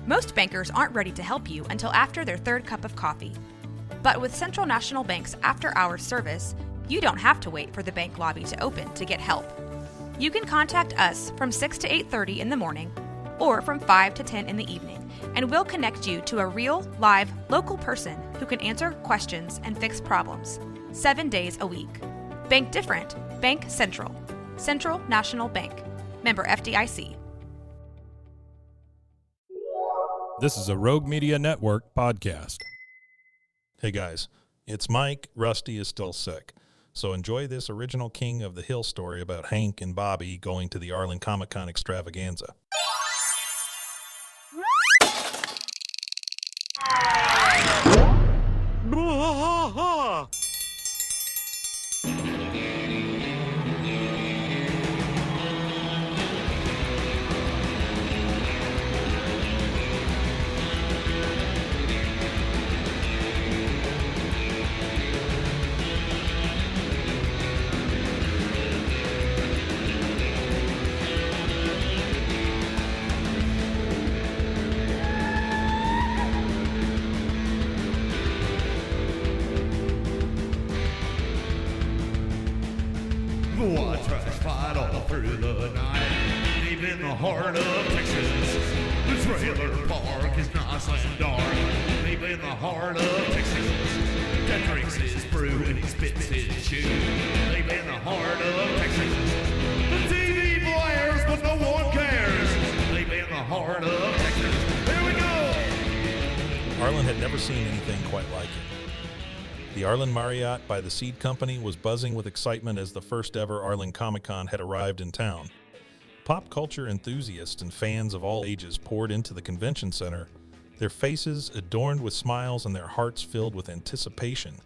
Most bankers aren't ready to help you until after their third cup of coffee. But with Central National Bank's after-hours service, you don't have to wait for the bank lobby to open to get help. You can contact us from 6 to 8:30 in the morning or from 5 to 10 in the evening, and we'll connect you to a real, live, local person who can answer questions and fix problems 7 days a week. Bank different. Bank Central. Central National Bank. Member FDIC. This is a Rogue Media Network podcast. Hey guys, it's Mike. Rusty is still sick. So enjoy this original King of the Hill story about Hank and Bobby going to the Arlen Comic-Con extravaganza. I trash fight all through the night, deep in the heart of Texas. The trailer park is nice and dark, deep in the heart of Texas. That drinks his brew and he spits his chew, deep in the heart of Texas. The TV blares, but no one cares, deep in the heart of Texas. Here we go! Arlen had never seen anything quite like it. The Arlen Marriott by the Seed Company was buzzing with excitement as the first ever Arlen Comic-Con had arrived in town. Pop culture enthusiasts and fans of all ages poured into the convention center, their faces adorned with smiles and their hearts filled with anticipation.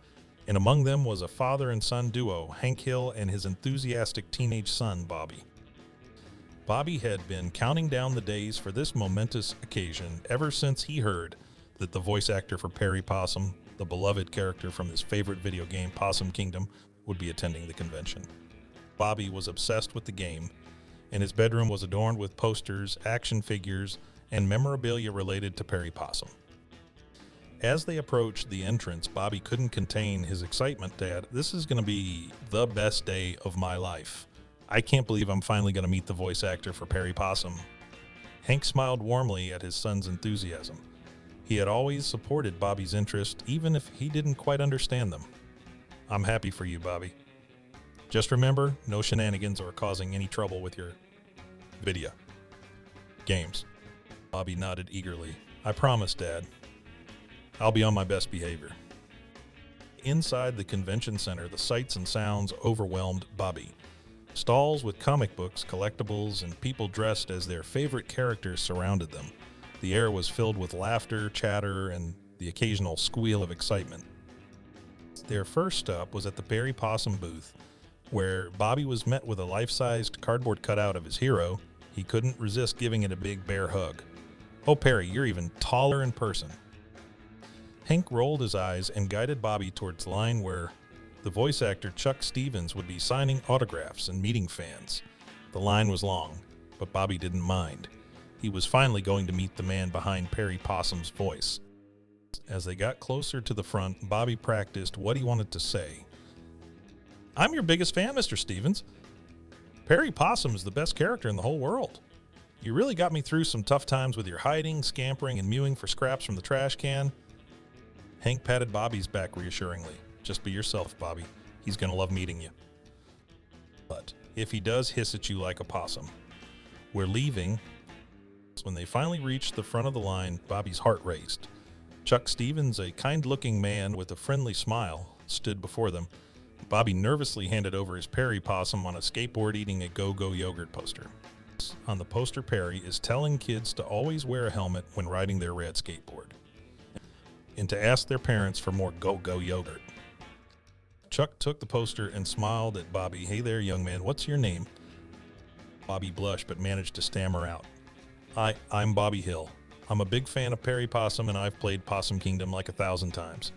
And among them was a father and son duo, Hank Hill and his enthusiastic teenage son, Bobby. Bobby had been counting down the days for this momentous occasion ever since he heard that the voice actor for Perry Possum, the beloved character from his favorite video game, Possum Kingdom, would be attending the convention. Bobby was obsessed with the game, and his bedroom was adorned with posters, action figures, and memorabilia related to Perry Possum. As they approached the entrance, Bobby couldn't contain his excitement. Dad, this is going to be the best day of my life. I can't believe I'm finally going to meet the voice actor for Perry Possum. Hank smiled warmly at his son's enthusiasm. He had always supported Bobby's interest, even if he didn't quite understand them. I'm happy for you, Bobby. Just remember, no shenanigans or causing any trouble with your video games. Bobby nodded eagerly. I promise, Dad. I'll be on my best behavior. Inside the convention center, the sights and sounds overwhelmed Bobby. Stalls with comic books, collectibles, and people dressed as their favorite characters surrounded them. The air was filled with laughter, chatter, and the occasional squeal of excitement. Their first stop was at the Perry Possum booth, where Bobby was met with a life-sized cardboard cutout of his hero. He couldn't resist giving it a big bear hug. Oh, Perry, you're even taller in person. Hank rolled his eyes and guided Bobby towards the line where the voice actor Chuck Stevens would be signing autographs and meeting fans. The line was long, but Bobby didn't mind. He was finally going to meet the man behind Perry Possum's voice. As they got closer to the front, Bobby practiced what he wanted to say. I'm your biggest fan, Mr. Stevens. Perry Possum is the best character in the whole world. You really got me through some tough times with your hiding, scampering, and mewing for scraps from the trash can. Hank patted Bobby's back reassuringly. Just be yourself, Bobby. He's going to love meeting you. But if he does hiss at you like a possum, we're leaving. When they finally reached the front of the line, Bobby's heart raced. Chuck Stevens, a kind-looking man with a friendly smile, stood before them. Bobby nervously handed over his Perry Possum on a skateboard eating a Go-Go yogurt poster. On the poster, Perry is telling kids to always wear a helmet when riding their red skateboard, and to ask their parents for more Go-Go yogurt. Chuck took the poster and smiled at Bobby. Hey there, young man, what's your name? Bobby blushed but managed to stammer out. I'm Bobby Hill. I'm a big fan of Perry Possum, and I've played Possum Kingdom like 1,000 times.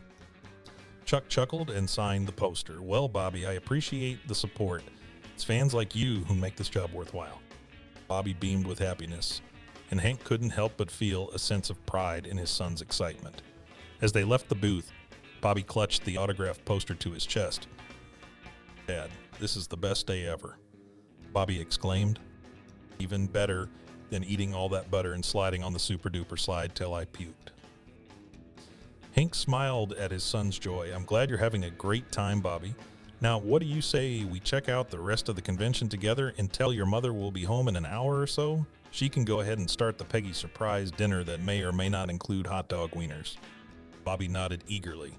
Chuck chuckled and signed the poster. Well, Bobby, I appreciate the support. It's fans like you who make this job worthwhile. Bobby beamed with happiness. and Hank couldn't help but feel a sense of pride in his son's excitement. As they left the booth, Bobby clutched the autographed poster to his chest. "Dad, this is the best day ever," Bobby exclaimed. "Even better than eating all that butter and sliding on the super-duper slide till I puked." Hank smiled at his son's joy. "I'm glad you're having a great time, Bobby. Now, what do you say we check out the rest of the convention together and tell your mother we'll be home in an hour or so? She can go ahead and start the Peggy surprise dinner that may or may not include hot dog wieners." Bobby nodded eagerly.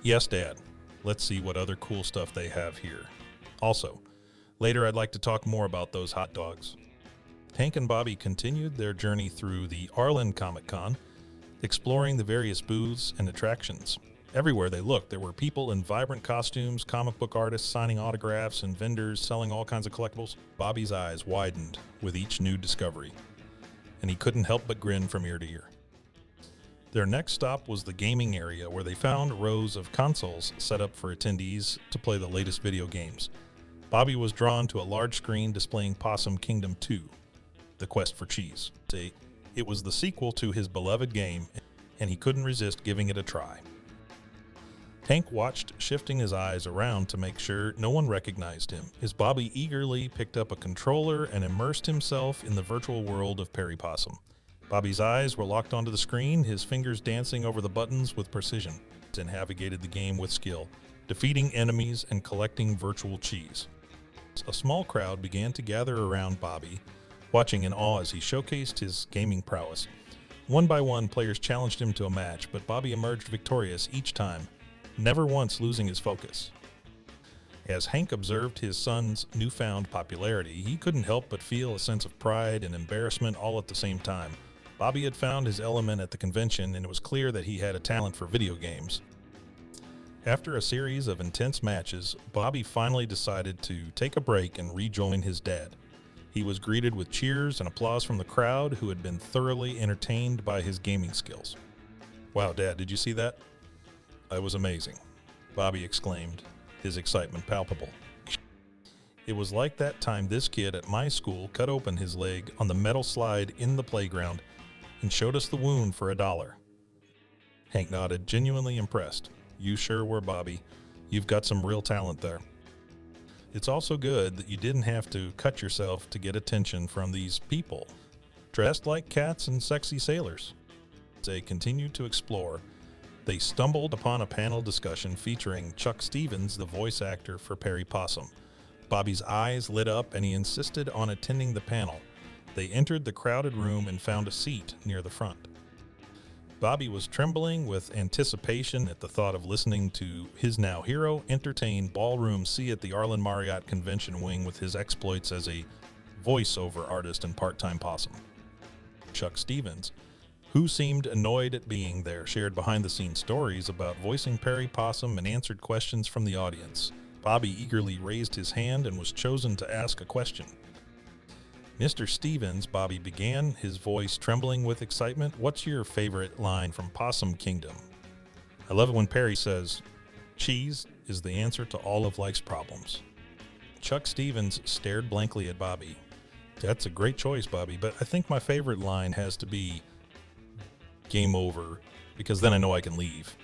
"Yes, Dad. Let's see what other cool stuff they have here. Also, later I'd like to talk more about those hot dogs." Hank and Bobby continued their journey through the Arlen Comic-Con, exploring the various booths and attractions. Everywhere they looked, there were people in vibrant costumes, comic book artists signing autographs, and vendors selling all kinds of collectibles. Bobby's eyes widened with each new discovery, and he couldn't help but grin from ear to ear. Their next stop was the gaming area, where they found rows of consoles set up for attendees to play the latest video games. Bobby was drawn to a large screen displaying Possum Kingdom 2, The Quest for Cheese. It was the sequel to his beloved game, and he couldn't resist giving it a try. Hank watched, shifting his eyes around to make sure no one recognized him, as Bobby eagerly picked up a controller and immersed himself in the virtual world of Perry Possum. Bobby's eyes were locked onto the screen, his fingers dancing over the buttons with precision, and navigated the game with skill, defeating enemies and collecting virtual cheese. A small crowd began to gather around Bobby, watching in awe as he showcased his gaming prowess. One by one, players challenged him to a match, but Bobby emerged victorious each time, never once losing his focus. As Hank observed his son's newfound popularity, he couldn't help but feel a sense of pride and embarrassment all at the same time. Bobby had found his element at the convention, and it was clear that he had a talent for video games. After a series of intense matches, Bobby finally decided to take a break and rejoin his dad. He was greeted with cheers and applause from the crowd, who had been thoroughly entertained by his gaming skills. "Wow, Dad, did you see that? That was amazing," Bobby exclaimed, his excitement palpable. "It was like that time this kid at my school cut open his leg on the metal slide in the playground and showed us the wound for $1. Hank nodded, genuinely impressed. "You sure were, Bobby. You've got some real talent there. It's also good that you didn't have to cut yourself to get attention from these people, dressed like cats and sexy sailors." As they continued to explore, they stumbled upon a panel discussion featuring Chuck Stevens, the voice actor for Perry Possum. Bobby's eyes lit up, and he insisted on attending the panel. They entered the crowded room and found a seat near the front. Bobby was trembling with anticipation at the thought of listening to his now hero entertain ballroom C at the Arlen Marriott Convention Wing with his exploits as a voiceover artist and part-time possum. Chuck Stevens, who seemed annoyed at being there, shared behind-the-scenes stories about voicing Perry Possum and answered questions from the audience. Bobby eagerly raised his hand and was chosen to ask a question. "Mr. Stevens," Bobby began, his voice trembling with excitement, "what's your favorite line from Possum Kingdom?" "I love it when Perry says, 'Cheese is the answer to all of life's problems.'" Chuck Stevens stared blankly at Bobby. "That's a great choice, Bobby, but I think my favorite line has to be, 'Game over,' because then I know I can leave."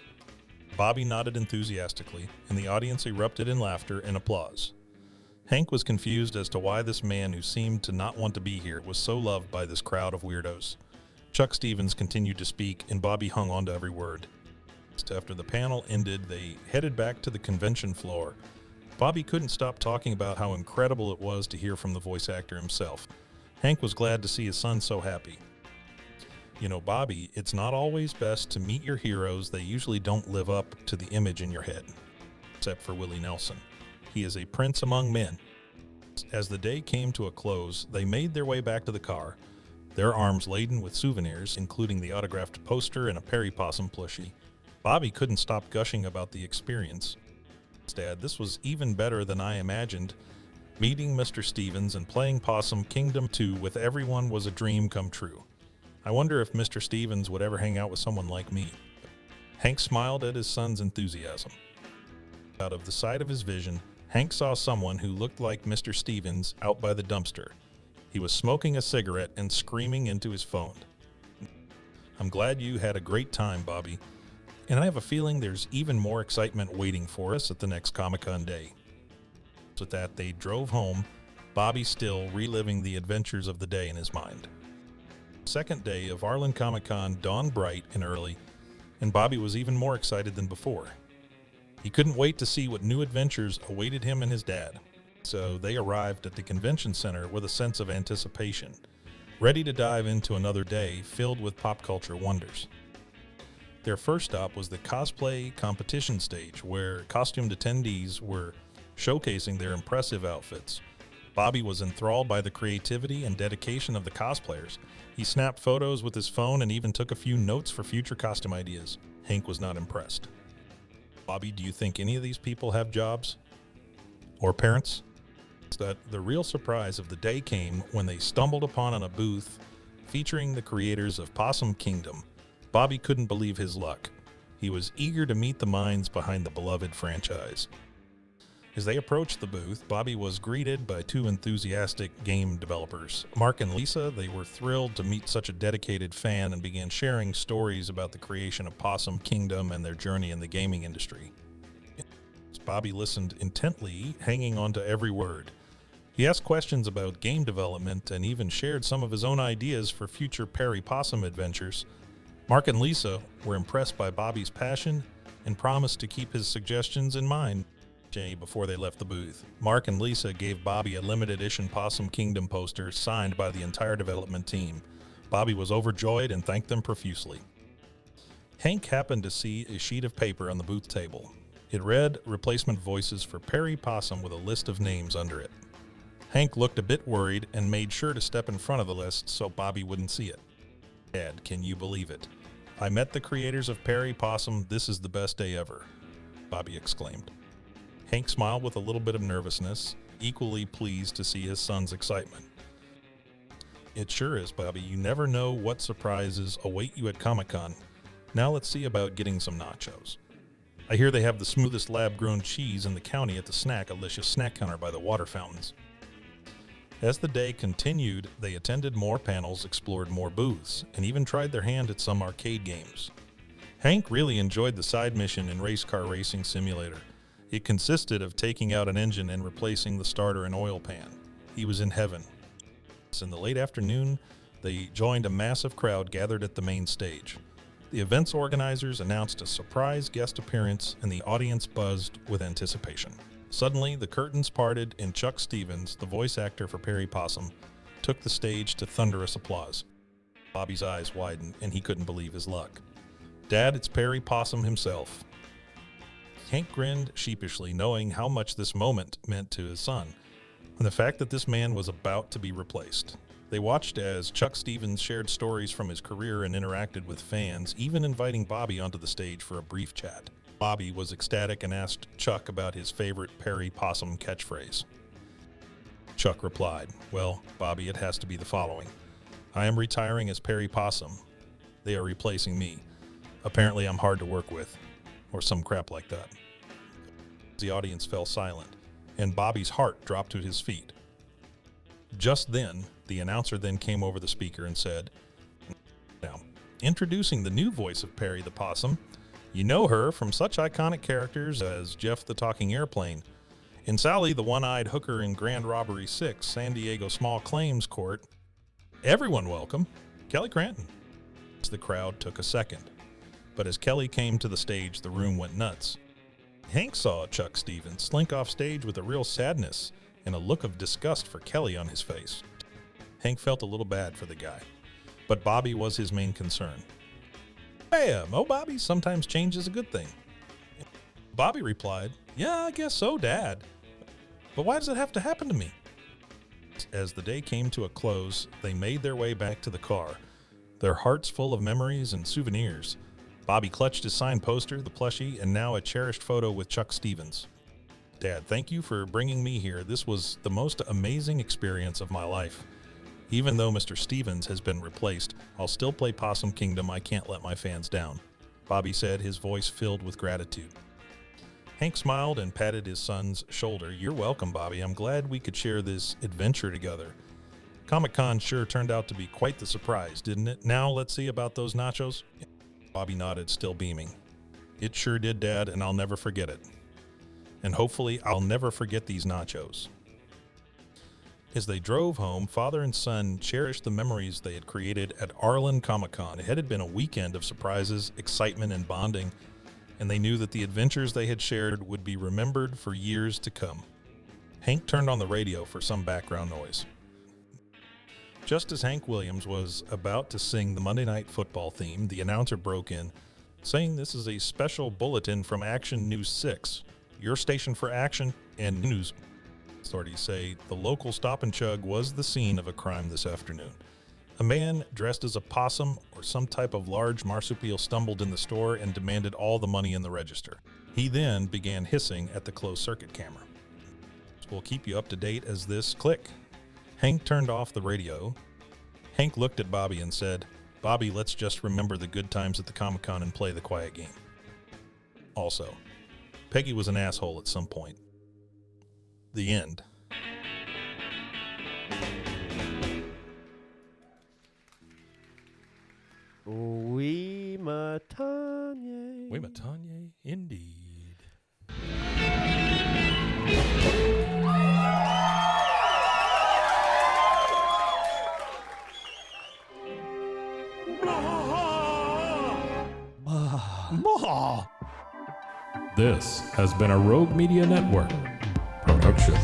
Bobby nodded enthusiastically, and the audience erupted in laughter and applause. Hank was confused as to why this man who seemed to not want to be here was so loved by this crowd of weirdos. Chuck Stevens continued to speak, and Bobby hung on to every word. After the panel ended, they headed back to the convention floor. Bobby couldn't stop talking about how incredible it was to hear from the voice actor himself. Hank was glad to see his son so happy. "You know, Bobby, it's not always best to meet your heroes. They usually don't live up to the image in your head, except for Willie Nelson. He is a prince among men." As the day came to a close, they made their way back to the car, their arms laden with souvenirs, including the autographed poster and a Perry Possum plushie. Bobby couldn't stop gushing about the experience. "Dad, this was even better than I imagined. Meeting Mr. Stevens and playing Possum Kingdom 2 with everyone was a dream come true. I wonder if Mr. Stevens would ever hang out with someone like me." Hank smiled at his son's enthusiasm. Out of the sight of his vision, Hank saw someone who looked like Mr. Stevens out by the dumpster. He was smoking a cigarette and screaming into his phone. I'm glad you had a great time, Bobby. And I have a feeling there's even more excitement waiting for us at the next Comic-Con day. With that, they drove home, Bobby still reliving the adventures of the day in his mind. Second day of Arlen Comic-Con dawned bright and early, and Bobby was even more excited than before. He couldn't wait to see what new adventures awaited him and his dad. So they arrived at the convention center with a sense of anticipation, ready to dive into another day filled with pop culture wonders. Their first stop was the cosplay competition stage, where costumed attendees were showcasing their impressive outfits. Bobby was enthralled by the creativity and dedication of the cosplayers. He snapped photos with his phone and even took a few notes for future costume ideas. Hank was not impressed. Bobby, do you think any of these people have jobs? Or parents? That the real surprise of the day came when they stumbled upon a booth featuring the creators of Possum Kingdom. Bobby couldn't believe his luck. He was eager to meet the minds behind the beloved franchise. As they approached the booth, Bobby was greeted by two enthusiastic game developers, Mark and Lisa. They were thrilled to meet such a dedicated fan and began sharing stories about the creation of Possum Kingdom and their journey in the gaming industry. Bobby listened intently, hanging on to every word. He asked questions about game development and even shared some of his own ideas for future Perry Possum adventures. Mark and Lisa were impressed by Bobby's passion and promised to keep his suggestions in mind. Before they left the booth, Mark and Lisa gave Bobby a limited edition Possum Kingdom poster signed by the entire development team. Bobby was overjoyed and thanked them profusely. Hank happened to see a sheet of paper on the booth table. It read replacement voices for Perry Possum with a list of names under it. Hank looked a bit worried and made sure to step in front of the list so Bobby wouldn't see it. Dad, can you believe it? I met the creators of Perry Possum. This is the best day ever, Bobby exclaimed. Hank smiled with a little bit of nervousness, equally pleased to see his son's excitement. It sure is, Bobby. You never know what surprises await you at Comic-Con. Now let's see about getting some nachos. I hear they have the smoothest lab-grown cheese in the county at the Snack-alicious snack counter by the water fountains. As the day continued, they attended more panels, explored more booths, and even tried their hand at some arcade games. Hank really enjoyed the side mission in Race Car Racing Simulator. It consisted of taking out an engine and replacing the starter and oil pan. He was in heaven. In the late afternoon, they joined a massive crowd gathered at the main stage. The event's organizers announced a surprise guest appearance, and the audience buzzed with anticipation. Suddenly, the curtains parted, and Chuck Stevens, the voice actor for Perry Possum, took the stage to thunderous applause. Bobby's eyes widened, and he couldn't believe his luck. Dad, it's Perry Possum himself. Hank grinned sheepishly, knowing how much this moment meant to his son, and the fact that this man was about to be replaced. They watched as Chuck Stevens shared stories from his career and interacted with fans, even inviting Bobby onto the stage for a brief chat. Bobby was ecstatic and asked Chuck about his favorite Perry Possum catchphrase. Chuck replied, "Well, Bobby, it has to be the following. I am retiring as Perry Possum. They are replacing me. Apparently I'm hard to work with," or some crap like that. The audience fell silent, and Bobby's heart dropped to his feet. Just then, the announcer then came over the speaker and said, "Now, introducing the new voice of Perry the Possum. You know her from such iconic characters as Jeff the Talking Airplane, and Sally the One-Eyed Hooker in Grand Robbery 6, San Diego Small Claims Court. Everyone welcome, Kelly Cranton." The crowd took a second, but as Kelly came to the stage, the room went nuts. Hank saw Chuck Stevens slink off stage with a real sadness and a look of disgust for Kelly on his face. Hank felt a little bad for the guy, but Bobby was his main concern. "Bam! Oh, Bobby, sometimes change is a good thing." Bobby replied, "Yeah, I guess so, Dad. But why does it have to happen to me?" As the day came to a close, they made their way back to the car, their hearts full of memories and souvenirs. Bobby clutched his signed poster, the plushie, and now a cherished photo with Chuck Stevens. "Dad, thank you for bringing me here. This was the most amazing experience of my life. Even though Mr. Stevens has been replaced, I'll still play Possum Kingdom. I can't let my fans down," Bobby said, his voice filled with gratitude. Hank smiled and patted his son's shoulder. "You're welcome, Bobby. I'm glad we could share this adventure together. Comic-Con sure turned out to be quite the surprise, didn't it? Now let's see about those nachos. Bobby nodded, still beaming. It sure did, Dad, and I'll never forget it. And hopefully I'll never forget these nachos. As they drove home, father and son cherished the memories they had created at Arlen Comic-Con. It had been a weekend of surprises, excitement, and bonding, and they knew that the adventures they had shared would be remembered for years to come. Hank turned on the radio for some background noise. Just as Hank Williams was about to sing the Monday Night Football theme, the announcer broke in, saying this is a special bulletin from Action News 6, your station for action and news. Authorities say the local Stop and Chug was the scene of a crime this afternoon. A man dressed as a possum or some type of large marsupial stumbled in the store and demanded all the money in the register. He then began hissing at the closed-circuit camera. We'll keep you up to date as this click. Hank turned off the radio. Hank looked at Bobby and said, Bobby, let's just remember the good times at the Comic-Con and play the quiet game. Also, Peggy was an asshole at some point. The end. We Matanye. We Matanye, indeed. This has been a Rogue Media Network production.